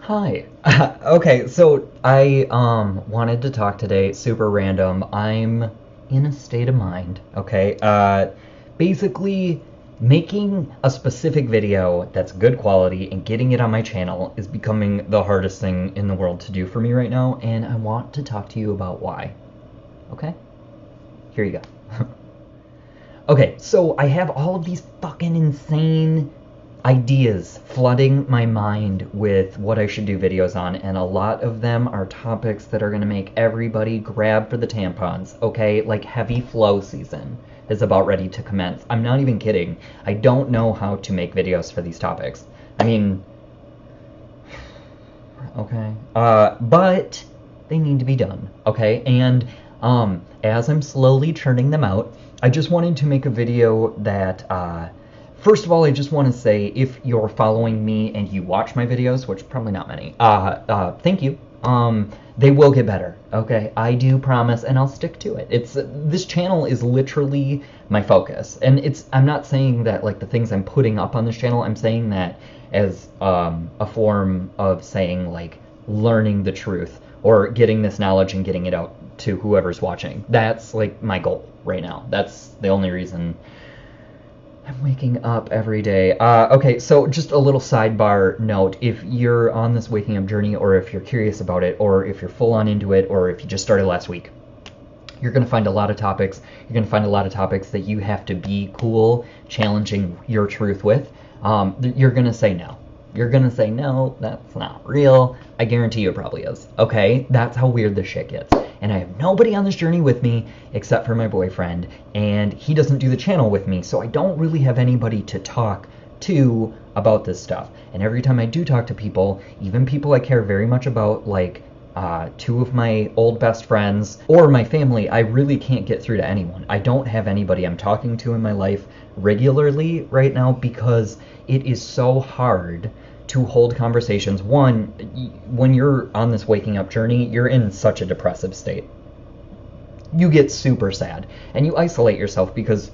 Hi. Okay, so I wanted to talk today, super random. I'm in a state of mind, okay? Basically making a specific video that's good quality and getting it on my channel is becoming the hardest thing in the world to do for me right now, and I want to talk to you about why. Okay? Here you go. Okay, so I have all of these fucking insane ideas flooding my mind with what I should do videos on, and a lot of them are topics that are going to make everybody grab for the tampons, okay? Like heavy flow season is about ready to commence. I'm not even kidding. I don't know how to make videos for these topics. I mean, okay. But they need to be done, okay? And as I'm slowly churning them out, I just wanted to make a video that, first of all, I just want to say if you're following me and you watch my videos, which probably not many, thank you. They will get better, okay? I do promise, and I'll stick to it. This channel is literally my focus, and I'm not saying that like the things I'm putting up on this channel. I'm saying that as a form of saying like learning the truth or getting this knowledge and getting it out to whoever's watching. That's like my goal right now. That's the only reason I'm waking up every day. Okay, so just a little sidebar note. If you're on this waking up journey, or if you're curious about it, or if you're full on into it, or if you just started last week, you're going to find a lot of topics. You're going to find a lot of topics that you have to be cool, challenging your truth with. You're going to say no. You're going to say, no, that's not real. I guarantee you it probably is. Okay? That's how weird this shit gets. And I have nobody on this journey with me except for my boyfriend, and he doesn't do the channel with me, so I don't really have anybody to talk to about this stuff. And every time I do talk to people, even people I care very much about, like two of my old best friends or my family, I really can't get through to anyone. I don't have anybody I'm talking to in my life regularly right now because it is so hard to hold conversations. One, when you're on this waking up journey, you're in such a depressive state. You get super sad and you isolate yourself because,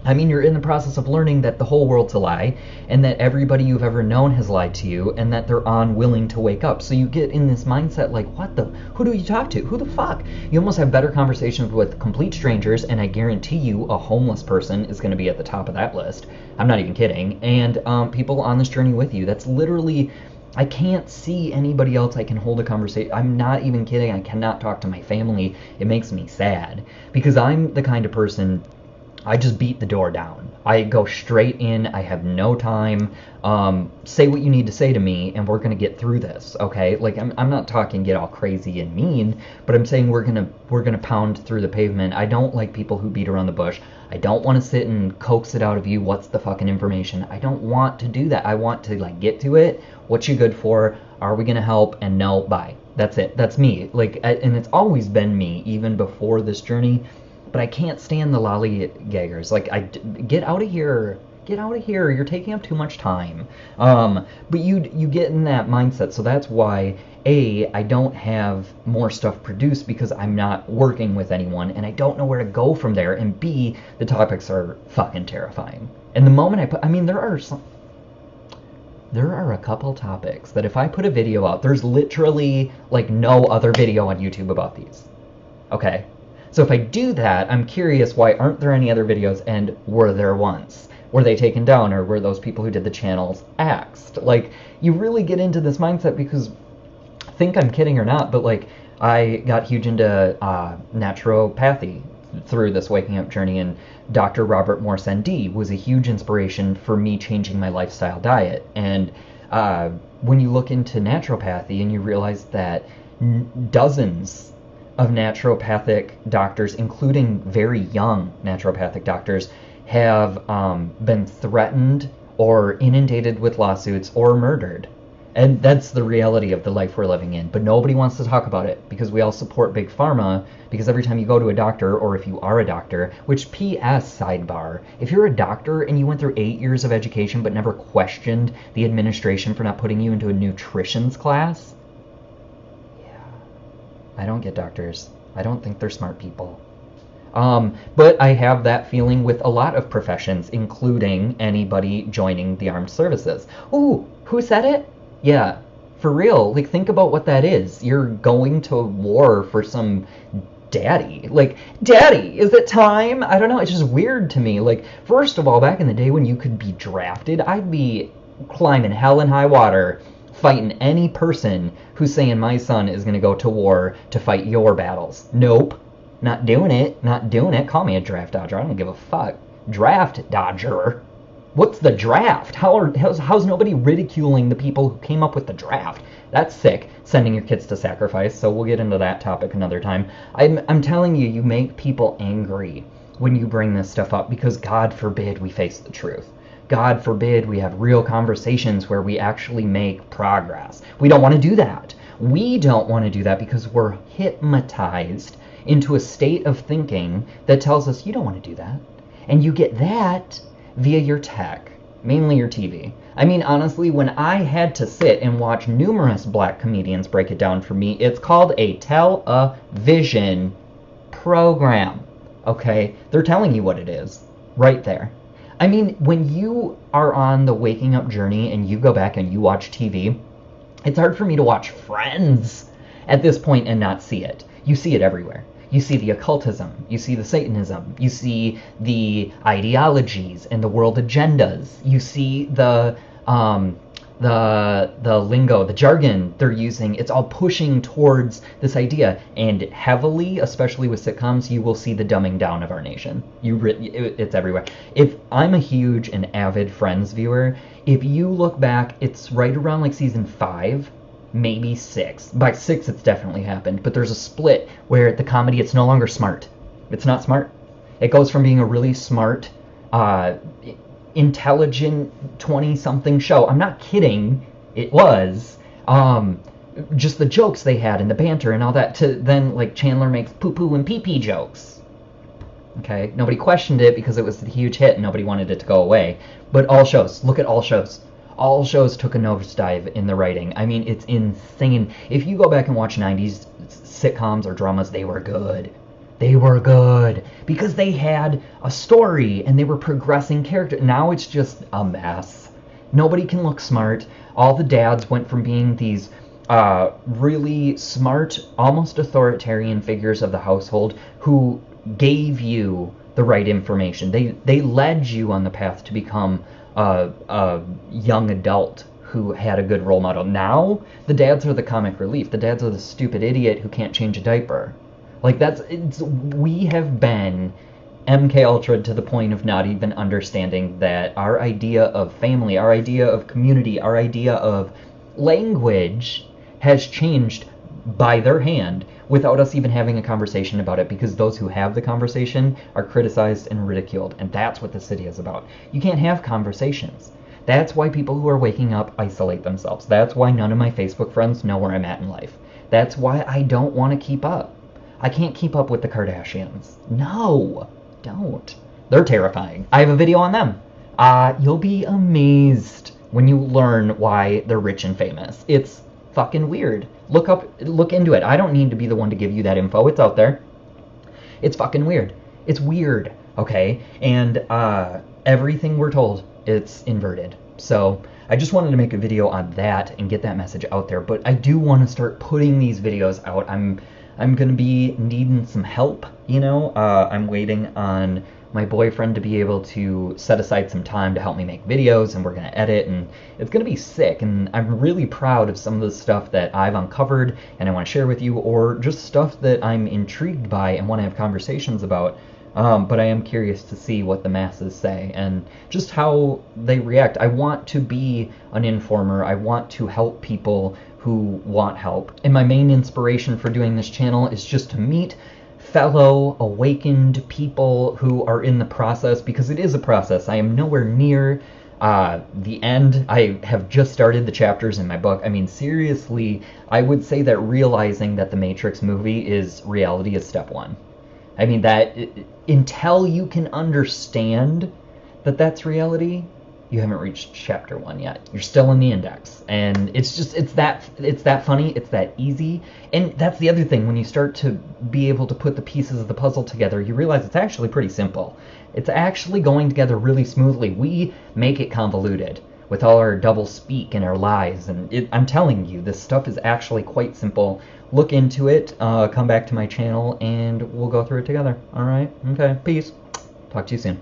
I mean, you're in the process of learning that the whole world's a lie and that everybody you've ever known has lied to you and that they're unwilling to wake up. So you get in this mindset like, who do you talk to? Who the fuck? You almost have better conversations with complete strangers, and I guarantee you a homeless person is going to be at the top of that list. I'm not even kidding. And people on this journey with you. That's literally, I can't see anybody else I can hold a conversation. I'm not even kidding. I cannot talk to my family. It makes me sad because I'm the kind of person, I just beat the door down. I go straight in. I have no time. Say what you need to say to me, and we're gonna get through this, okay? Like I'm not talking get all crazy and mean, but I'm saying we're gonna pound through the pavement. I don't like people who beat around the bush. I don't want to sit and coax it out of you. What's the fucking information? I don't want to do that. I want to like get to it. What you good for? Are we gonna help? And no, bye. That's it. That's me. Like, and it's always been me, even before this journey. But I can't stand the lollygaggers. Like, get out of here. Get out of here. You're taking up too much time. But you get in that mindset. So that's why, A, I don't have more stuff produced because I'm not working with anyone and I don't know where to go from there. And B, the topics are fucking terrifying. And the moment I mean, there are a couple topics that if I put a video out, there's literally like no other video on YouTube about these. Okay? So if I do that, I'm curious, why aren't there any other videos, and were there once? Were they taken down, or were those people who did the channels axed? Like, you really get into this mindset because, think I'm kidding or not, but like, I got huge into naturopathy through this waking up journey, and Dr. Robert Morse ND was a huge inspiration for me changing my lifestyle diet. And when you look into naturopathy and you realize that dozens of naturopathic doctors, including very young naturopathic doctors, have been threatened or inundated with lawsuits or murdered. And that's the reality of the life we're living in. But nobody wants to talk about it because we all support Big Pharma, because every time you go to a doctor, or if you are a doctor, which PS sidebar, if you're a doctor and you went through 8 years of education but never questioned the administration for not putting you into a nutrition's class, I don't get doctors. I don't think they're smart people. But I have that feeling with a lot of professions, including anybody joining the armed services. Ooh, who said it? Yeah, For real, like, think about what that is. You're going to war for some daddy. Like, daddy, is it time? I don't know, it's just weird to me. Like, first of all, back in the day when you could be drafted, I'd be climbing hell and high water fighting any person who's saying my son is going to go to war to fight your battles. Nope. Not doing it. Not doing it. Call me a draft dodger. I don't give a fuck. Draft dodger? What's the draft? How's nobody ridiculing the people who came up with the draft? That's sick, sending your kids to sacrifice, so we'll get into that topic another time. I'm telling you, you make people angry when you bring this stuff up, because God forbid we face the truth. God forbid we have real conversations where we actually make progress. We don't want to do that. We don't want to do that because we're hypnotized into a state of thinking that tells us you don't want to do that. And you get that via your tech, mainly your TV. I mean, honestly, when I had to sit and watch numerous black comedians break it down for me, it's called a television program. Okay? They're telling you what it is. Right there. I mean, when you are on the waking up journey and you go back and you watch TV, it's hard for me to watch Friends at this point and not see it. You see it everywhere. You see the occultism, you see the Satanism, you see the ideologies and the world agendas, you see the lingo, the jargon they're using. It's all pushing towards this idea, and heavily, especially with sitcoms, you will see the dumbing down of our nation. It's everywhere. If I'm a huge and avid Friends viewer, if you look back, it's right around like season 5. Maybe 6. By 6 it's definitely happened, but there's a split where the comedy, it's no longer smart. It's not smart. It goes from being a really smart, intelligent 20-something show. I'm not kidding. It was. Just the jokes they had and the banter and all that, to then like Chandler makes poo-poo and pee-pee jokes. Okay? Nobody questioned it because it was a huge hit and nobody wanted it to go away. But all shows. Look at all shows. All shows took a nosedive in the writing. I mean, it's insane. If you go back and watch 90s sitcoms or dramas, they were good. They were good because they had a story and they were progressing character. Now it's just a mess. Nobody can look smart. All the dads went from being these really smart, almost authoritarian figures of the household who gave you the right information. They led you on the path to become a young adult who had a good role model. Now, the dads are the comic relief. The dads are the stupid idiot who can't change a diaper. Like, we have been MK Ultra to the point of not even understanding that our idea of family, our idea of community, our idea of language has changed by their hand without us even having a conversation about it, because those who have the conversation are criticized and ridiculed, and that's what the city is about. You can't have conversations. That's why people who are waking up isolate themselves. That's why none of my Facebook friends know where I'm at in life. That's why I don't want to keep up. I can't keep up with the Kardashians. No, don't. They're terrifying. I have a video on them. You'll be amazed when you learn why they're rich and famous. It's fucking weird. Look into it. I don't need to be the one to give you that info. It's out there. It's fucking weird. It's weird, okay? And everything we're told, it's inverted. So I just wanted to make a video on that and get that message out there. But I do want to start putting these videos out. I'm gonna be needing some help, you know? I'm waiting on my boyfriend to be able to set aside some time to help me make videos, and we're gonna edit, and it's gonna be sick. And I'm really proud of some of the stuff that I've uncovered and I want to share with you, or just stuff that I'm intrigued by and want to have conversations about. But I am curious to see what the masses say and just how they react. I want to be an informer. I want to help people who want help. And my main inspiration for doing this channel is just to meet fellow awakened people who are in the process, because it is a process. I am nowhere near the end. I have just started the chapters in my book. I mean, seriously, I would say that realizing that the Matrix movie is reality is step one. I mean, that until you can understand that that's reality, you haven't reached chapter 1 yet. You're still in the index. And it's that funny, it's that easy. And that's the other thing, when you start to be able to put the pieces of the puzzle together, you realize it's actually pretty simple. It's actually going together really smoothly. We make it convoluted. with all our double speak and our lies. And I'm telling you, this stuff is actually quite simple. Look into it, come back to my channel, and we'll go through it together. All right? Okay, peace. Talk to you soon.